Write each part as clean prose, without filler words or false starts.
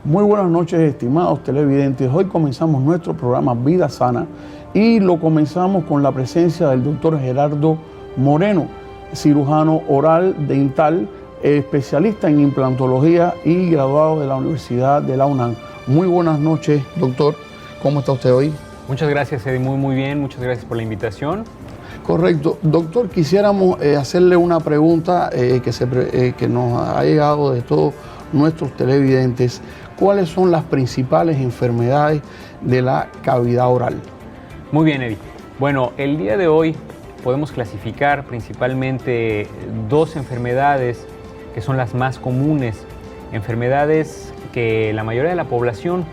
Muy buenas noches, estimados televidentes. Hoy comenzamos nuestro programa Vida Sana y lo comenzamos con la presencia del doctor Gerardo Moreno, cirujano oral dental, especialista en implantología y graduado de la Universidad de la UNAM. Muy buenas noches, doctor. ¿Cómo está usted hoy? Muchas gracias, Eddie. Muy bien. Muchas gracias por la invitación. Correcto. Doctor, quisiéramos hacerle una pregunta que nos ha llegado de todos nuestros televidentes. ¿Cuáles son las principales enfermedades de la cavidad oral? Muy bien, Eddie. Bueno, el día de hoy podemos clasificar principalmente dos enfermedades que son las más comunes, enfermedades que la mayoría de la población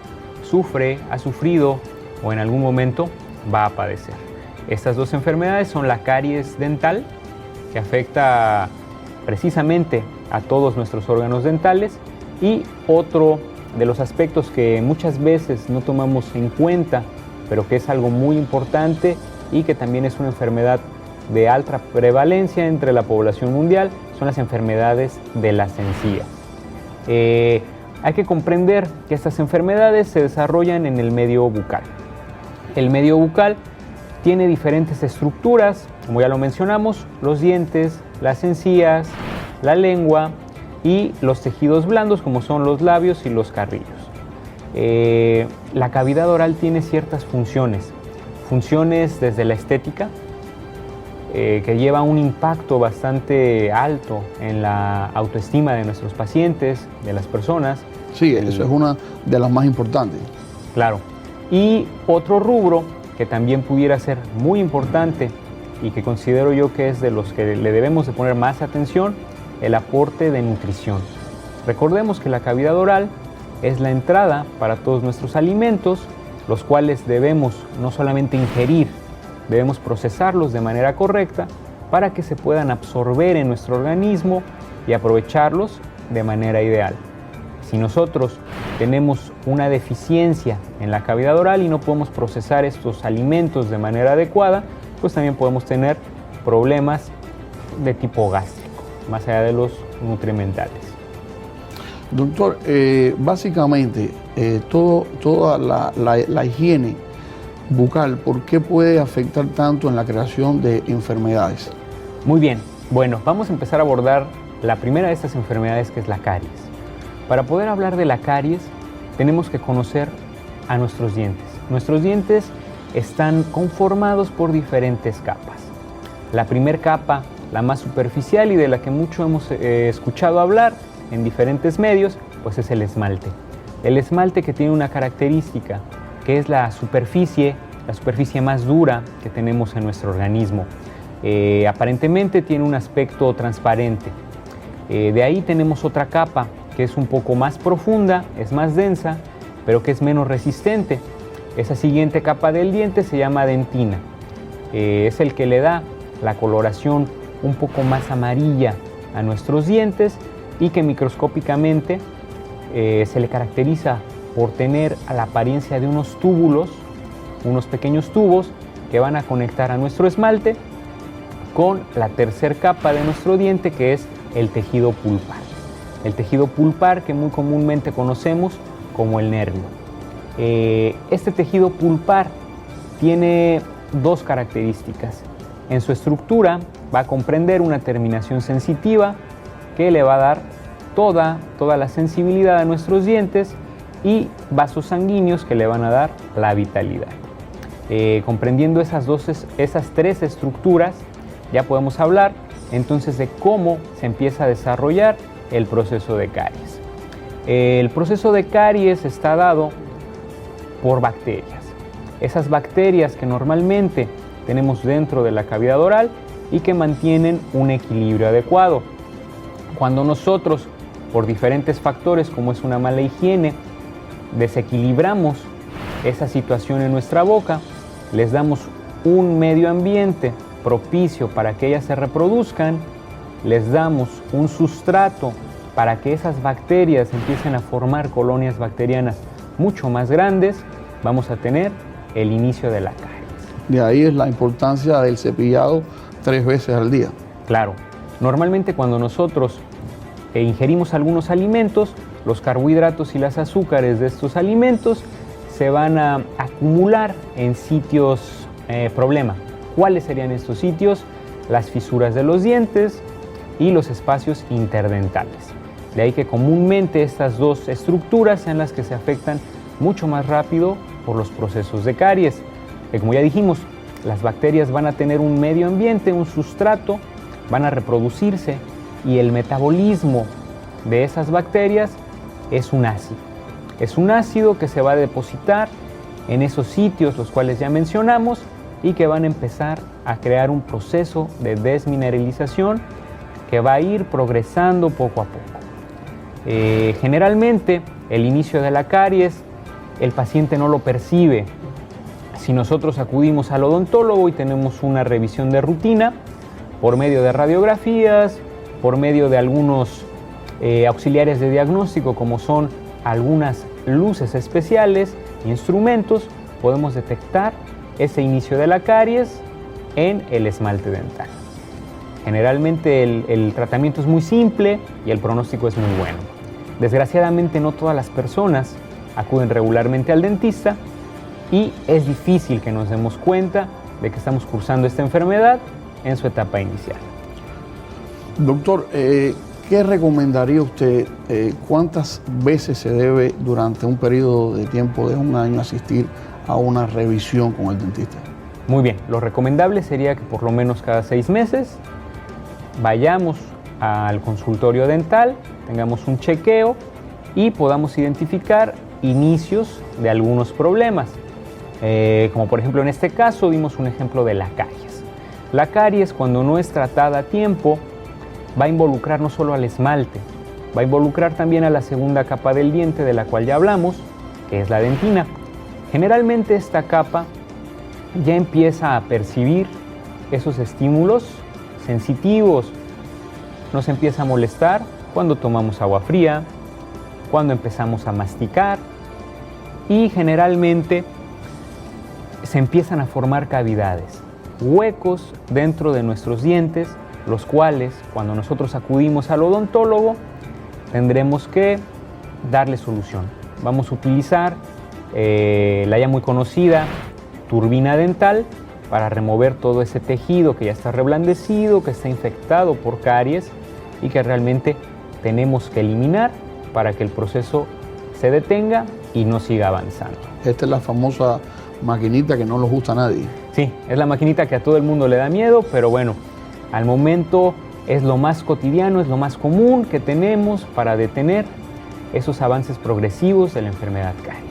sufre, ha sufrido o en algún momento va a padecer. Estas dos enfermedades son la caries dental, que afecta precisamente a todos nuestros órganos dentales, y otro de los aspectos que muchas veces no tomamos en cuenta, pero que es algo muy importante y que también es una enfermedad de alta prevalencia entre la población mundial, son las enfermedades de las encías. Hay que comprender que estas enfermedades se desarrollan en el medio bucal. El medio bucal tiene diferentes estructuras, como ya lo mencionamos, los dientes, las encías, la lengua y los tejidos blandos, como son los labios y los carrillos. La cavidad oral tiene ciertas funciones desde la estética, que lleva un impacto bastante alto en la autoestima de nuestros pacientes, de las personas. Sí, eso es una de las más importantes. Claro. Y otro rubro que también pudiera ser muy importante y que considero yo que es de los que le debemos de poner más atención, el aporte de nutrición. Recordemos que la cavidad oral es la entrada para todos nuestros alimentos, los cuales debemos no solamente ingerir, debemos procesarlos de manera correcta para que se puedan absorber en nuestro organismo y aprovecharlos de manera ideal. Si nosotros tenemos una deficiencia en la cavidad oral y no podemos procesar estos alimentos de manera adecuada, pues también podemos tener problemas de tipo gástrico, más allá de los nutrimentales. Doctor, básicamente toda la higiene bucal, ¿por qué puede afectar tanto en la creación de enfermedades? Muy bien, bueno, vamos a empezar a abordar la primera de estas enfermedades, que es la caries. Para poder hablar de la caries, tenemos que conocer a nuestros dientes. Nuestros dientes están conformados por diferentes capas. La primera capa, la más superficial y de la que mucho hemos escuchado hablar en diferentes medios, pues es el esmalte. El esmalte, que tiene una característica, que es la superficie más dura que tenemos en nuestro organismo. Aparentemente tiene un aspecto transparente. De ahí tenemos otra capa, que es un poco más profunda, es más densa, pero que es menos resistente. Esa siguiente capa del diente se llama dentina. Es el que le da la coloración un poco más amarilla a nuestros dientes y que microscópicamente se le caracteriza por tener la apariencia de unos túbulos, unos pequeños tubos que van a conectar a nuestro esmalte con la tercera capa de nuestro diente, que es el tejido pulpar. El tejido pulpar, que muy comúnmente conocemos como el nervio. Este tejido pulpar tiene dos características. En su estructura va a comprender una terminación sensitiva que le va a dar toda la sensibilidad a nuestros dientes y vasos sanguíneos que le van a dar la vitalidad. Comprendiendo esas tres estructuras, ya podemos hablar entonces de cómo se empieza a desarrollar el proceso de caries. El proceso de caries está dado por bacterias. Esas bacterias que normalmente tenemos dentro de la cavidad oral y que mantienen un equilibrio adecuado. Cuando nosotros, por diferentes factores como es una mala higiene, desequilibramos esa situación en nuestra boca, les damos un medio ambiente propicio para que ellas se reproduzcan, les damos un sustrato para que esas bacterias empiecen a formar colonias bacterianas mucho más grandes, vamos a tener el inicio de la caries. De ahí es la importancia del cepillado 3 veces al día. Claro, normalmente cuando nosotros ingerimos algunos alimentos, los carbohidratos y las azúcares de estos alimentos se van a acumular en sitios problema. ¿Cuáles serían estos sitios? Las fisuras de los dientes y los espacios interdentales. De ahí que comúnmente estas dos estructuras sean las que se afectan mucho más rápido por los procesos de caries. Como ya dijimos, las bacterias van a tener un medio ambiente, un sustrato, van a reproducirse y el metabolismo de esas bacterias es un ácido. Es un ácido que se va a depositar en esos sitios, los cuales ya mencionamos, y que van a empezar a crear un proceso de desmineralización que va a ir progresando poco a poco. Generalmente, el inicio de la caries, el paciente no lo percibe. Si nosotros acudimos al odontólogo y tenemos una revisión de rutina, por medio de radiografías, por medio de algunos auxiliares de diagnóstico, como son algunas luces especiales, instrumentos, podemos detectar ese inicio de la caries en el esmalte dental. Generalmente el tratamiento es muy simple y el pronóstico es muy bueno. Desgraciadamente no todas las personas acuden regularmente al dentista y es difícil que nos demos cuenta de que estamos cursando esta enfermedad en su etapa inicial. Doctor, ¿qué recomendaría usted? ¿Cuántas veces se debe durante un periodo de tiempo de un año asistir a una revisión con el dentista? Muy bien, lo recomendable sería que por lo menos cada 6 meses vayamos al consultorio dental, tengamos un chequeo y podamos identificar inicios de algunos problemas. Como por ejemplo en este caso vimos un ejemplo de la caries. La caries, cuando no es tratada a tiempo, va a involucrar no solo al esmalte, va a involucrar también a la segunda capa del diente de la cual ya hablamos, que es la dentina. Generalmente esta capa ya empieza a percibir esos estímulos sensitivos, nos empieza a molestar cuando tomamos agua fría, cuando empezamos a masticar y generalmente se empiezan a formar cavidades, huecos dentro de nuestros dientes, los cuales cuando nosotros acudimos al odontólogo tendremos que darle solución. Vamos a utilizar la ya muy conocida turbina dental para remover todo ese tejido que ya está reblandecido, que está infectado por caries y que realmente tenemos que eliminar para que el proceso se detenga y no siga avanzando. Esta es la famosa maquinita que no nos gusta a nadie. Sí, es la maquinita que a todo el mundo le da miedo, pero bueno, al momento es lo más cotidiano, es lo más común que tenemos para detener esos avances progresivos de la enfermedad caries.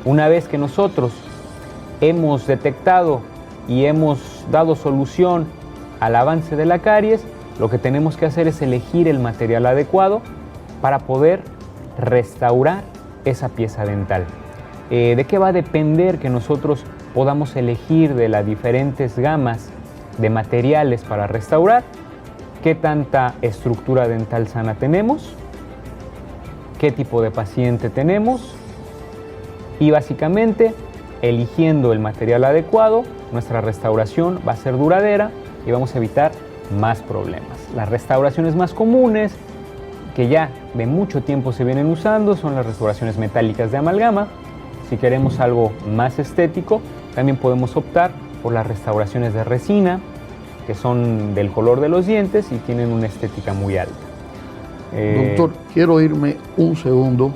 Una vez que nosotros hemos detectado y hemos dado solución al avance de la caries, lo que tenemos que hacer es elegir el material adecuado para poder restaurar esa pieza dental. ¿De qué va a depender que nosotros podamos elegir de las diferentes gamas de materiales para restaurar? ¿Qué tanta estructura dental sana tenemos? ¿Qué tipo de paciente tenemos? Y básicamente, eligiendo el material adecuado, nuestra restauración va a ser duradera y vamos a evitar más problemas. Las restauraciones más comunes, que ya de mucho tiempo se vienen usando, son las restauraciones metálicas de amalgama. Si queremos algo más estético, también podemos optar por las restauraciones de resina, que son del color de los dientes y tienen una estética muy alta. Doctor, quiero irme un segundo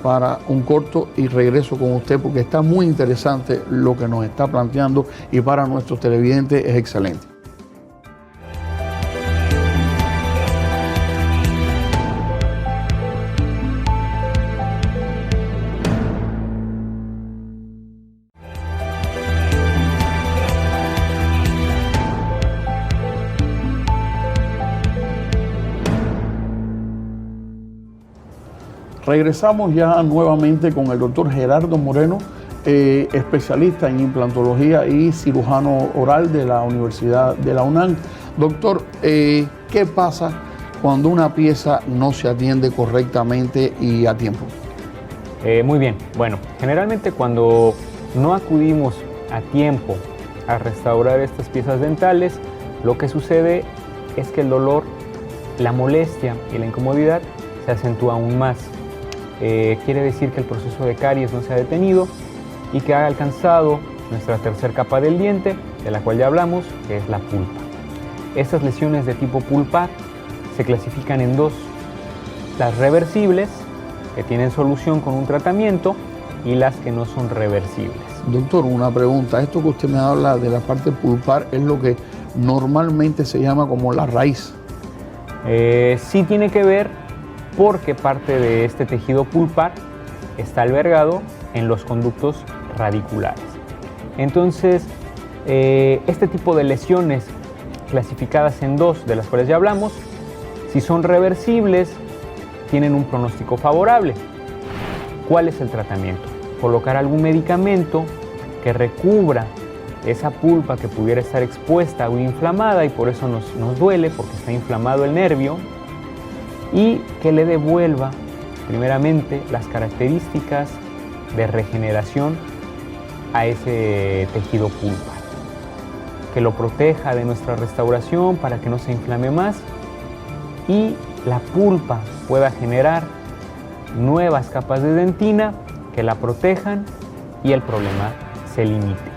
para un corto y regreso con usted porque está muy interesante lo que nos está planteando y para nuestros televidentes es excelente. Regresamos ya nuevamente con el doctor Gerardo Moreno, especialista en implantología y cirujano oral de la Universidad de la UNAM. Doctor, ¿qué pasa cuando una pieza no se atiende correctamente y a tiempo? Muy bien. Bueno, generalmente cuando no acudimos a tiempo a restaurar estas piezas dentales, lo que sucede es que el dolor, la molestia y la incomodidad se acentúa aún más. quiere decir que el proceso de caries no se ha detenido y que ha alcanzado nuestra tercera capa del diente, de la cual ya hablamos, que es la pulpa. Estas lesiones de tipo pulpar se clasifican en dos: las reversibles, que tienen solución con un tratamiento, y las que no son reversibles. Doctor, una pregunta. Esto que usted me habla de la parte pulpar es lo que normalmente se llama como la raíz. Sí tiene que ver, porque parte de este tejido pulpar está albergado en los conductos radiculares. Entonces, este tipo de lesiones clasificadas en dos, de las cuales ya hablamos, si son reversibles, tienen un pronóstico favorable. ¿Cuál es el tratamiento? Colocar algún medicamento que recubra esa pulpa que pudiera estar expuesta o inflamada, y por eso nos duele, porque está inflamado el nervio, y que le devuelva primeramente las características de regeneración a ese tejido pulpar, que lo proteja de nuestra restauración para que no se inflame más y la pulpa pueda generar nuevas capas de dentina que la protejan y el problema se limite.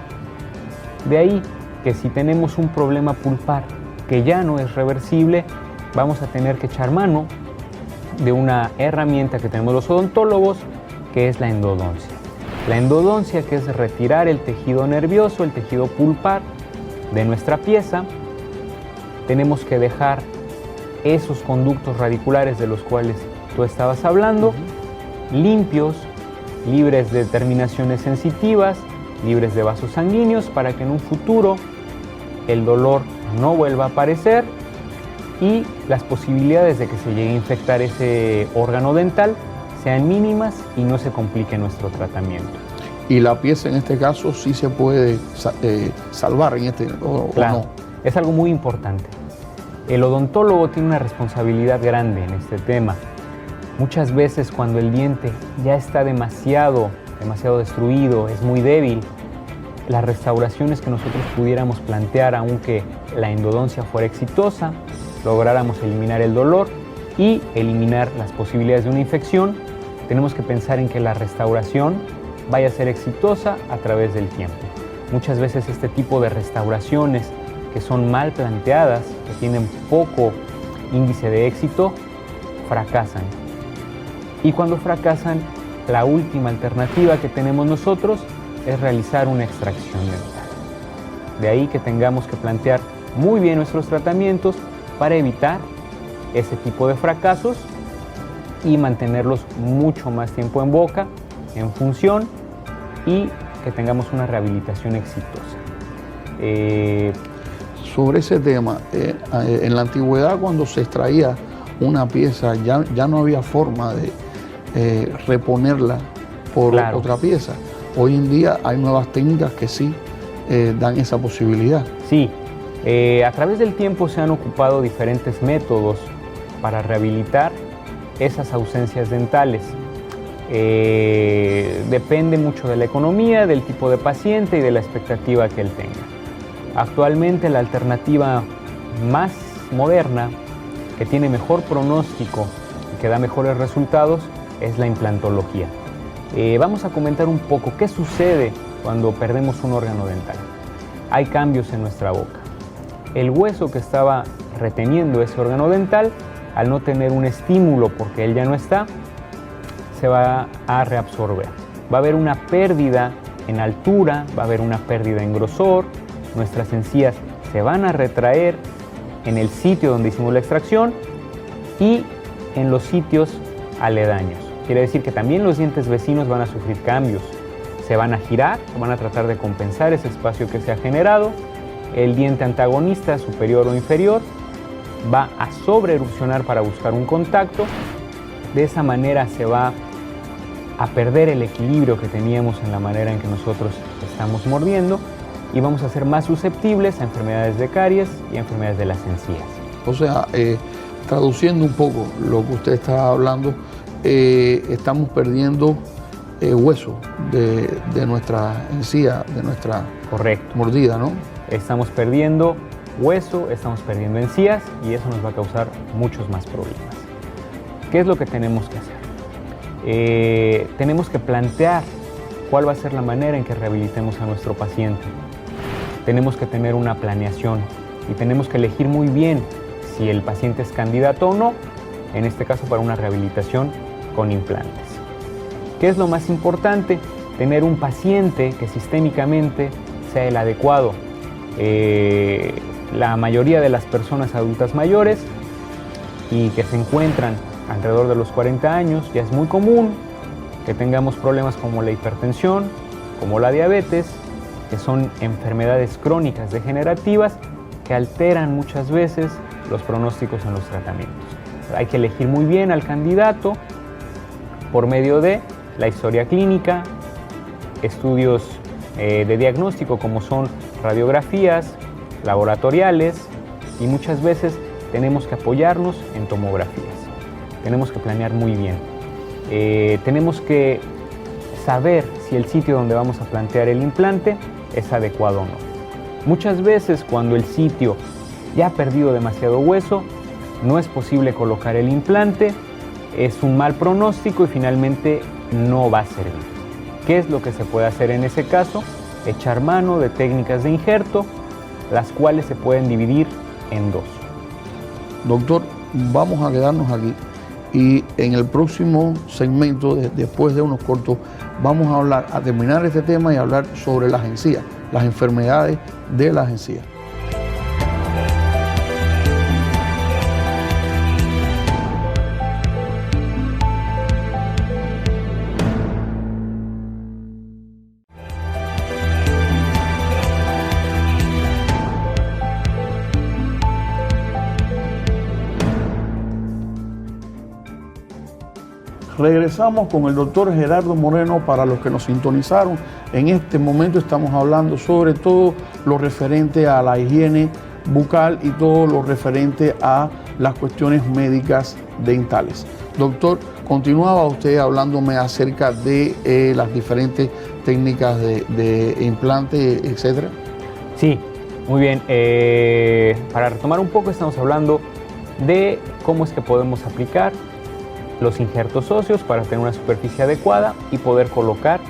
De ahí que si tenemos un problema pulpar que ya no es reversible, vamos a tener que echar mano de una herramienta que tenemos los odontólogos, que es la endodoncia. La endodoncia, que es retirar el tejido nervioso, el tejido pulpar de nuestra pieza. Tenemos que dejar esos conductos radiculares de los cuales tú estabas hablando, limpios, libres de terminaciones sensitivas, libres de vasos sanguíneos, para que en un futuro el dolor no vuelva a aparecer y las posibilidades de que se llegue a infectar ese órgano dental sean mínimas y no se complique nuestro tratamiento. Y la pieza en este caso sí se puede salvar en este, claro, o no. Es algo muy importante. El odontólogo tiene una responsabilidad grande en este tema. Muchas veces cuando el diente ya está demasiado destruido, es muy débil, las restauraciones que nosotros pudiéramos plantear, aunque la endodoncia fuera exitosa, lográramos eliminar el dolor y eliminar las posibilidades de una infección, tenemos que pensar en que la restauración vaya a ser exitosa a través del tiempo. Muchas veces este tipo de restauraciones que son mal planteadas, que tienen poco índice de éxito, fracasan. Y cuando fracasan, la última alternativa que tenemos nosotros es realizar una extracción dental. De ahí que tengamos que plantear muy bien nuestros tratamientos para evitar ese tipo de fracasos y mantenerlos mucho más tiempo en boca, en función, y que tengamos una rehabilitación exitosa. Sobre ese tema, en la antigüedad, cuando se extraía una pieza, ya no había forma de reponerla por otra pieza. Hoy en día hay nuevas técnicas que sí dan esa posibilidad. Sí, a través del tiempo se han ocupado diferentes métodos para rehabilitar esas ausencias dentales. Depende mucho de la economía, del tipo de paciente y de la expectativa que él tenga. Actualmente la alternativa más moderna, que tiene mejor pronóstico y que da mejores resultados, es la implantología. Vamos a comentar un poco qué sucede cuando perdemos un órgano dental. Hay cambios en nuestra boca. El hueso que estaba reteniendo ese órgano dental, al no tener un estímulo porque él ya no está, se va a reabsorber. Va a haber una pérdida en altura, va a haber una pérdida en grosor, nuestras encías se van a retraer en el sitio donde hicimos la extracción y en los sitios aledaños. Quiere decir que también los dientes vecinos van a sufrir cambios. Se van a girar, van a tratar de compensar ese espacio que se ha generado. El diente antagonista, superior o inferior, va a sobreerupcionar para buscar un contacto. De esa manera se va a perder el equilibrio que teníamos en la manera en que nosotros estamos mordiendo y vamos a ser más susceptibles a enfermedades de caries y a enfermedades de las encías. O sea, traduciendo un poco lo que usted está hablando, estamos perdiendo hueso de nuestra encía, de nuestra mordida, ¿no? Estamos perdiendo hueso, estamos perdiendo encías y eso nos va a causar muchos más problemas. ¿Qué es lo que tenemos que hacer? tenemos que plantear cuál va a ser la manera en que rehabilitemos a nuestro paciente. Tenemos que tener una planeación y tenemos que elegir muy bien si el paciente es candidato o no, en este caso para una rehabilitación con implantes. ¿Qué es lo más importante? Tener un paciente que sistémicamente sea el adecuado. La mayoría de las personas adultas mayores y que se encuentran alrededor de los 40 años, ya es muy común que tengamos problemas como la hipertensión, como la diabetes, que son enfermedades crónicas degenerativas que alteran muchas veces los pronósticos en los tratamientos. Hay que elegir muy bien al candidato por medio de la historia clínica, estudios de diagnóstico como son radiografías, laboratoriales, y muchas veces tenemos que apoyarnos en tomografías. Tenemos que planear muy bien. Tenemos que saber si el sitio donde vamos a plantear el implante es adecuado o no. Muchas veces cuando el sitio ya ha perdido demasiado hueso, no es posible colocar el implante, es un mal pronóstico y finalmente no va a servir. ¿Qué es lo que se puede hacer en ese caso? Echar mano de técnicas de injerto, las cuales se pueden dividir en dos. Doctor, vamos a quedarnos aquí y en el próximo segmento, después de unos cortos, vamos a terminar este tema y hablar sobre las encías, las enfermedades de las encías. Regresamos con el doctor Gerardo Moreno. Para los que nos sintonizaron, en este momento estamos hablando sobre todo lo referente a la higiene bucal y todo lo referente a las cuestiones médicas dentales. Doctor, continuaba usted hablándome acerca de las diferentes técnicas de implante, etcétera. Sí, muy bien. Para retomar un poco, estamos hablando de cómo es que podemos aplicar los injertos óseos para tener una superficie adecuada y poder colocar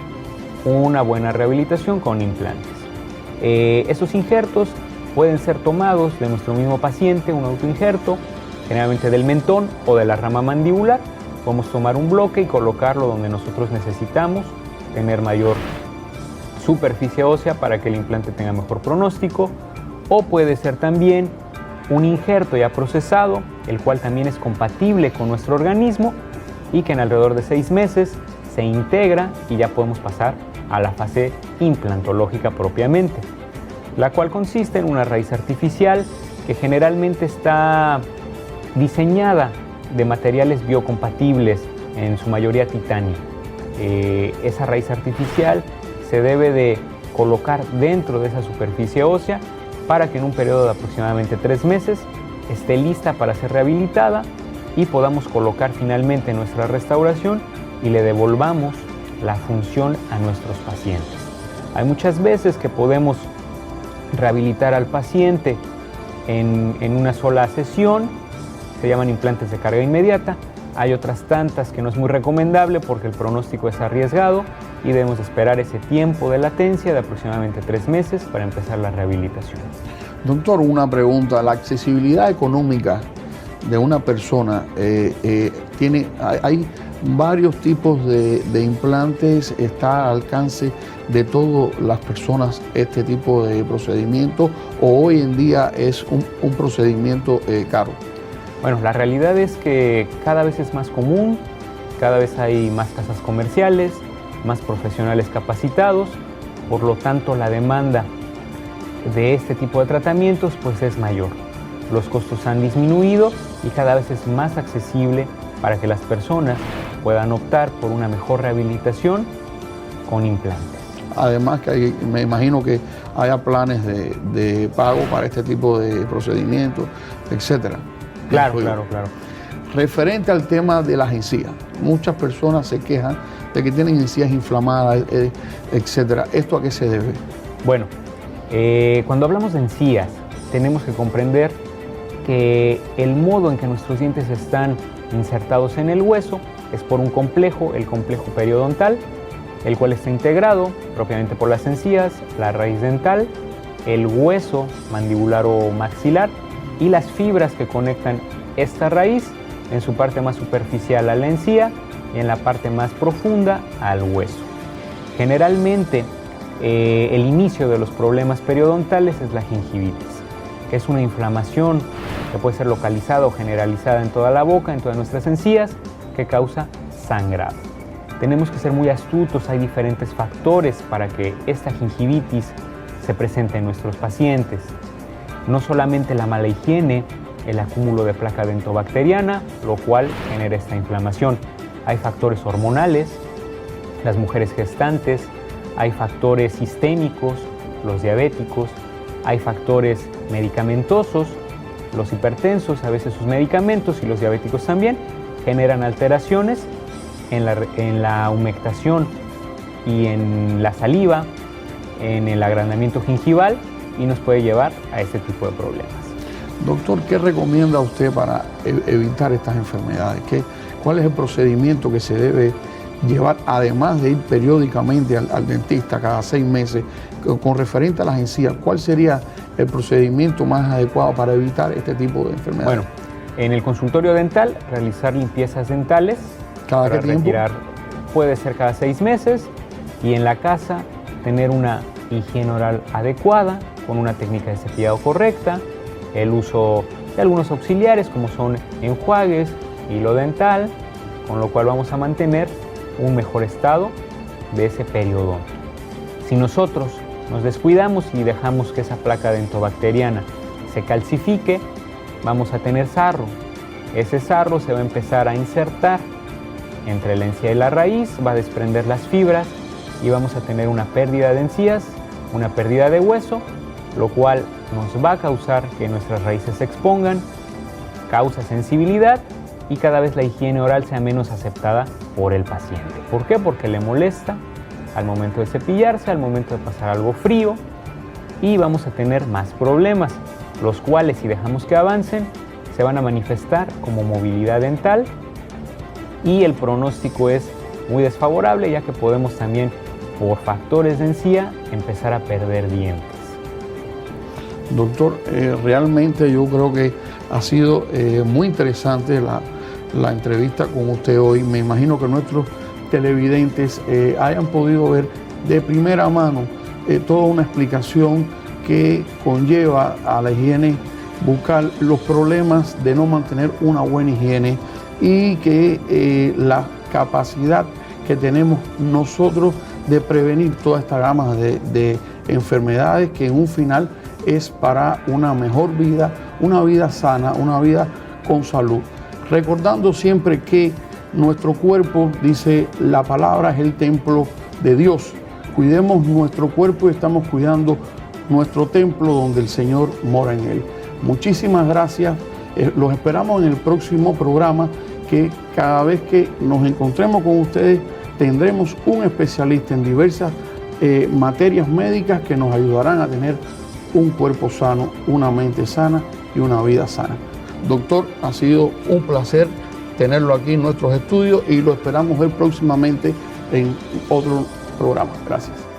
una buena rehabilitación con implantes. Esos injertos pueden ser tomados de nuestro mismo paciente, un autoinjerto, generalmente del mentón o de la rama mandibular. Podemos tomar un bloque y colocarlo donde nosotros necesitamos tener mayor superficie ósea para que el implante tenga mejor pronóstico, o puede ser también un injerto ya procesado, el cual también es compatible con nuestro organismo y que en alrededor de 6 meses se integra y ya podemos pasar a la fase implantológica propiamente, la cual consiste en una raíz artificial que generalmente está diseñada de materiales biocompatibles, en su mayoría titanio. Esa raíz artificial se debe de colocar dentro de esa superficie ósea para que en un periodo de aproximadamente 3 meses esté lista para ser rehabilitada y podamos colocar finalmente nuestra restauración y le devolvamos la función a nuestros pacientes. Hay muchas veces que podemos rehabilitar al paciente en una sola sesión, se llaman implantes de carga inmediata. Hay otras tantas que no es muy recomendable porque el pronóstico es arriesgado y debemos esperar ese tiempo de latencia de aproximadamente 3 meses para empezar la rehabilitación. Doctor, una pregunta. La accesibilidad económica de una persona, hay varios tipos de implantes, está al alcance de todas las personas este tipo de procedimiento, o hoy en día es un procedimiento caro. Bueno, la realidad es que cada vez es más común, cada vez hay más casas comerciales, más profesionales capacitados, por lo tanto la demanda de este tipo de tratamientos pues es mayor. Los costos han disminuido y cada vez es más accesible para que las personas puedan optar por una mejor rehabilitación con implantes. Además que me imagino que haya planes de pago para este tipo de procedimientos, etcétera. Claro. Referente al tema de las encías, muchas personas se quejan de que tienen encías inflamadas, etcétera. ¿Esto a qué se debe? Bueno, cuando hablamos de encías, tenemos que comprender que el modo en que nuestros dientes están insertados en el hueso es por un complejo, el complejo periodontal, el cual está integrado propiamente por las encías, la raíz dental, el hueso mandibular o maxilar y las fibras que conectan esta raíz en su parte más superficial a la encía y en la parte más profunda al hueso. Generalmente el inicio de los problemas periodontales es la gingivitis, que es una inflamación que puede ser localizada o generalizada en toda la boca, en todas nuestras encías, que causa sangrado. Tenemos que ser muy astutos, hay diferentes factores para que esta gingivitis se presente en nuestros pacientes. No solamente la mala higiene, el acúmulo de placa dentobacteriana, lo cual genera esta inflamación. Hay factores hormonales, las mujeres gestantes, hay factores sistémicos, los diabéticos, hay factores medicamentosos, los hipertensos, a veces sus medicamentos y los diabéticos también generan alteraciones en la humectación y en la saliva, en el agrandamiento gingival y nos puede llevar a este tipo de problemas. Doctor, ¿qué recomienda usted para evitar estas enfermedades? ¿Cuál es el procedimiento que se debe llevar, además de ir periódicamente al dentista cada 6 meses, con referente a las encías? ¿Cuál sería el procedimiento más adecuado para evitar este tipo de enfermedades? Bueno, en el consultorio dental, realizar limpiezas dentales. ¿Cada qué tiempo? Puede ser cada 6 meses, y en la casa tener una higiene oral adecuada, con una técnica de cepillado correcta, el uso de algunos auxiliares como son enjuagues, hilo dental, con lo cual vamos a mantener un mejor estado de ese periodonto. Si nosotros nos descuidamos y dejamos que esa placa dentobacteriana se calcifique, vamos a tener sarro. Ese sarro se va a empezar a insertar entre la encía y la raíz, va a desprender las fibras y vamos a tener una pérdida de encías, una pérdida de hueso, lo cual nos va a causar que nuestras raíces se expongan, causa sensibilidad y cada vez la higiene oral sea menos aceptada por el paciente. ¿Por qué? Porque le molesta al momento de cepillarse, al momento de pasar algo frío, y vamos a tener más problemas, los cuales, si dejamos que avancen, se van a manifestar como movilidad dental y el pronóstico es muy desfavorable, ya que podemos también, por factores de encía, empezar a perder dientes. Doctor, realmente yo creo que ha sido muy interesante la entrevista con usted hoy. Me imagino que nuestros televidentes hayan podido ver de primera mano toda una explicación que conlleva a la higiene bucal los problemas de no mantener una buena higiene y que la capacidad que tenemos nosotros de prevenir toda esta gama de enfermedades que en un final es para una mejor vida, una vida sana, una vida con salud. Recordando siempre que nuestro cuerpo, dice la palabra, es el templo de Dios. Cuidemos nuestro cuerpo y estamos cuidando nuestro templo donde el Señor mora en él. Muchísimas gracias. Los esperamos en el próximo programa, que cada vez que nos encontremos con ustedes tendremos un especialista en diversas materias médicas que nos ayudarán a tener un cuerpo sano, una mente sana y una vida sana. Doctor, ha sido un placer tenerlo aquí en nuestros estudios y lo esperamos ver próximamente en otro programa. Gracias.